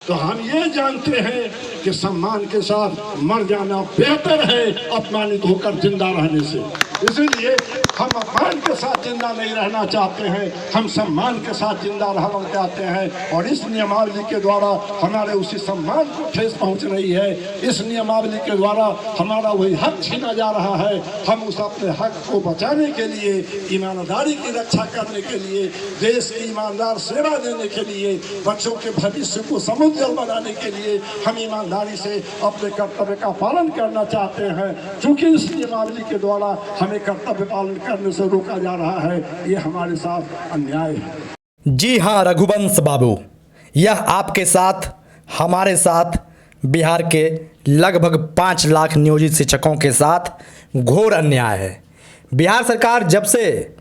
तो हम ये जानते हैं कि सम्मान के साथ मर जाना बेहतर है अपमानित होकर जिंदा रहने से। इसीलिए हम अपमान के साथ जिंदा नहीं रहना चाहते हैं, हम सम्मान के साथ जिंदा रहना चाहते हैं। और इस नियमावली के द्वारा हमारे उसी सम्मान को ठेस पहुंच रही है। इस नियमावली के द्वारा हमारा वही हक छीना जा रहा है। हम उस अपने हक को बचाने के लिए, ईमानदारी की रक्षा करने के लिए, देश की ईमानदार सेवा देने के लिए, बच्चों के भविष्य को समुज्जवल बनाने के लिए हम ईमानदारी से अपने कर्तव्य का पालन करना चाहते हैं। चूंकि इस नियमावली के द्वारा हमें कर्तव्य पालन करने से रोका जा रहा है, ये हमारे साथ अन्याय है। जी हाँ रघुवंश बाबू, यह आपके साथ, हमारे साथ, बिहार के लगभग 5 लाख नियोजित शिक्षकों के साथ घोर अन्याय है। बिहार सरकार जब से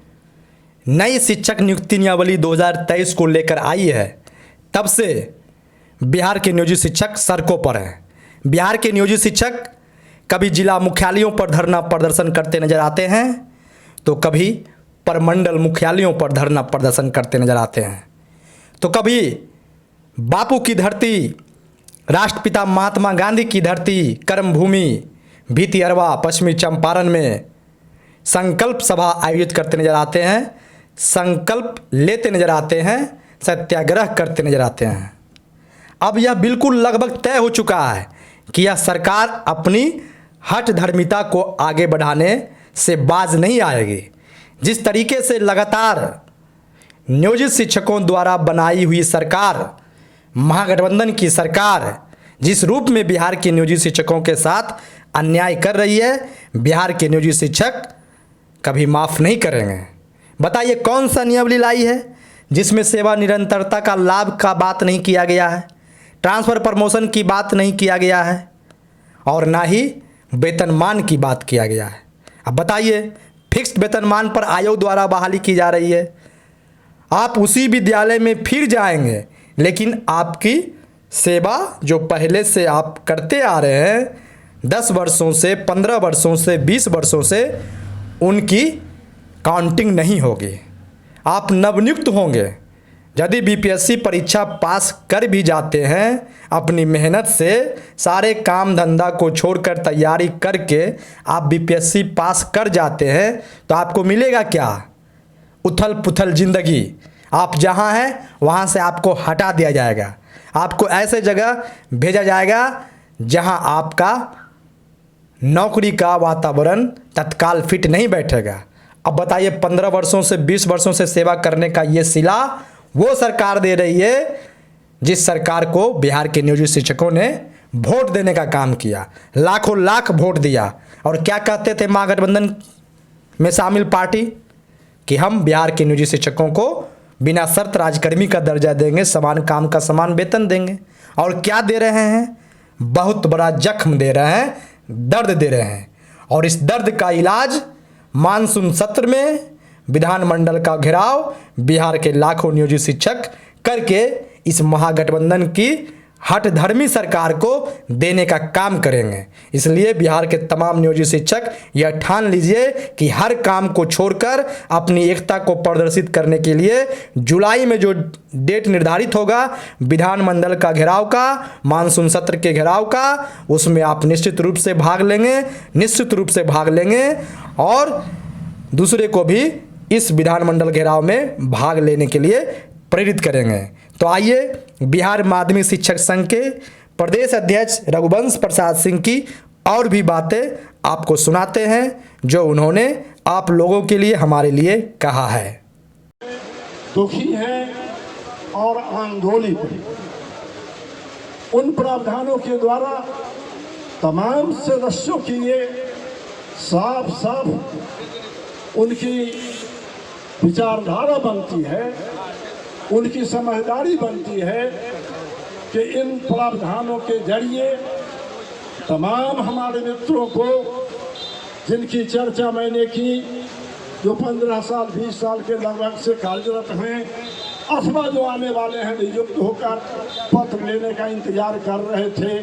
नई शिक्षक नियुक्ति नियमावली 2023 को लेकर आई है, तब से बिहार के नियोजित शिक्षक सड़कों पर हैं। बिहार के नियोजित शिक्षक कभी जिला मुख्यालयों पर धरना प्रदर्शन करते नजर आते हैं, तो कभी प्रमंडल मुख्यालयों पर धरना प्रदर्शन करते नजर आते हैं, तो कभी बापू की धरती, राष्ट्रपिता महात्मा गांधी की धरती, कर्मभूमि भितिहरवा पश्चिमी चंपारण में संकल्प सभा आयोजित करते नजर आते हैं, संकल्प लेते नजर आते हैं, सत्याग्रह करते नजर आते हैं। अब यह बिल्कुल लगभग तय हो चुका है कि यह सरकार अपनी हठ धर्मिता को आगे बढ़ाने से बाज नहीं आएगी। जिस तरीके से लगातार नियोजित शिक्षकों द्वारा बनाई हुई सरकार, महागठबंधन की सरकार, जिस रूप में बिहार के नियोजित शिक्षकों के साथ अन्याय कर रही है, बिहार के नियोजित शिक्षक कभी माफ़ नहीं करेंगे। बताइए कौन सा नियमावली लाई है जिसमें सेवा निरंतरता का लाभ का बात नहीं किया गया है, ट्रांसफ़र प्रमोशन की बात नहीं किया गया है, और ना ही वेतनमान की बात किया गया है। अब बताइए, फिक्स्ड वेतनमान पर आयोग द्वारा बहाली की जा रही है। आप उसी विद्यालय में फिर जाएंगे, लेकिन आपकी सेवा जो पहले से आप करते आ रहे हैं 10 वर्षों से, 15 वर्षों से, 20 वर्षों से, उनकी काउंटिंग नहीं होगी। आप नवनियुक्त होंगे। यदि बीपीएससी परीक्षा पास कर भी जाते हैं, अपनी मेहनत से सारे काम धंधा को छोड़कर तैयारी करके आप बीपीएससी पास कर जाते हैं, तो आपको मिलेगा क्या? उथल पुथल ज़िंदगी। आप जहां हैं वहां से आपको हटा दिया जाएगा। आपको ऐसे जगह भेजा जाएगा जहां आपका नौकरी का वातावरण तत्काल फिट नहीं बैठेगा। अब बताइए, 15 वर्षों से 20 वर्षों से सेवा करने का ये सिला वो सरकार दे रही है जिस सरकार को बिहार के नियोजित शिक्षकों ने वोट देने का काम किया, लाखों लाख वोट दिया। और क्या कहते थे महागठबंधन में शामिल पार्टी कि हम बिहार के नियोजित शिक्षकों को बिना शर्त राजकर्मी का दर्जा देंगे, समान काम का समान वेतन देंगे। और क्या दे रहे हैं? बहुत बड़ा जख्म दे रहे हैं, दर्द दे रहे हैं। और इस दर्द का इलाज मानसून सत्र में विधानमंडल का घेराव बिहार के लाखों नियोजित शिक्षक करके इस महागठबंधन की हठधर्मी सरकार को देने का काम करेंगे। इसलिए बिहार के तमाम नियोजित शिक्षक यह ठान लीजिए कि हर काम को छोड़कर अपनी एकता को प्रदर्शित करने के लिए जुलाई में जो डेट निर्धारित होगा विधानमंडल का घेराव का, मानसून सत्र के घेराव का, उसमें आप निश्चित रूप से भाग लेंगे, निश्चित रूप से भाग लेंगे और दूसरे को भी इस विधानमंडल घेराव में भाग लेने के लिए प्रेरित करेंगे। तो आइए बिहार माध्यमिक शिक्षक संघ के प्रदेश अध्यक्ष रघुवंश प्रसाद सिंह की और भी बातें आपको सुनाते हैं जो उन्होंने आप लोगों के लिए, हमारे लिए कहा है। दुखी हैं और आंदोलित उन प्रावधानों के द्वारा तमाम सदस्यों की ये साफ साफ उनकी विचारधारा बनती है, उनकी समझदारी बनती है कि इन प्रावधानों के जरिए तमाम हमारे मित्रों को, जिनकी चर्चा मैंने की, जो 15 साल 20 साल के लगभग से कार्यरत हैं अथवा जो आने वाले हैं नियुक्त होकर पत्र लेने का इंतजार कर रहे थे,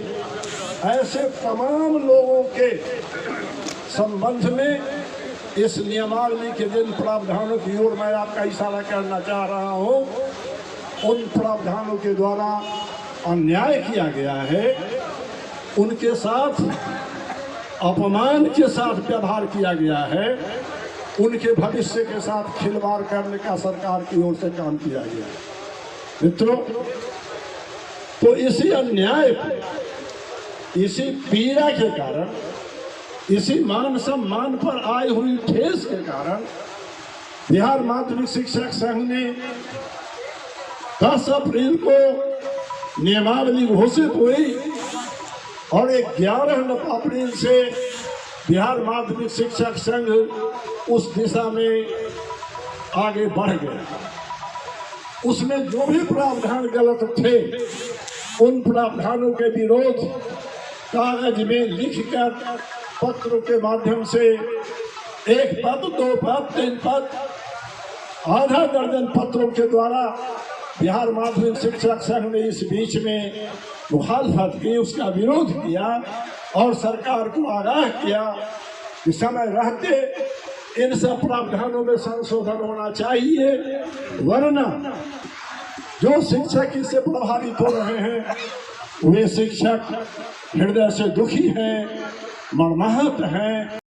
ऐसे तमाम लोगों के संबंध में इस नियमावली के जिन प्रावधानों की ओर मैं आपका इशारा करना चाह रहा हूं, उन प्रावधानों के द्वारा अन्याय किया गया है, उनके साथ अपमान के साथ व्यवहार किया गया है, उनके भविष्य के साथ खिलवाड़ करने का सरकार की ओर से काम किया गया है। मित्रों, तो इसी अन्याय को, इसी पीड़ा के कारण, इसी मान सम्मान पर आई हुई ठेस के कारण बिहार माध्यमिक शिक्षक संघ ने 10 अप्रैल को नियमावली घोषित हुई और 11 अप्रैल से बिहार माध्यमिक शिक्षक संघ उस दिशा में आगे बढ़ गया। उसमें जो भी प्रावधान गलत थे, उन प्रावधानों के विरोध कागज में लिखकर पत्रों के माध्यम से 1 पद, 2 पद, 3 पद, आधा दर्जन पत्रों के द्वारा बिहार माध्यमिक शिक्षक संघ ने इस बीच में मुखालफत की, उसका विरोध किया और सरकार को आगाह किया कि समय रहते इन सब प्रावधानों में संशोधन होना चाहिए, वरना जो शिक्षक इससे प्रभावित हो रहे हैं वे शिक्षक हृदय से दुखी हैं, मर्माहत हैं।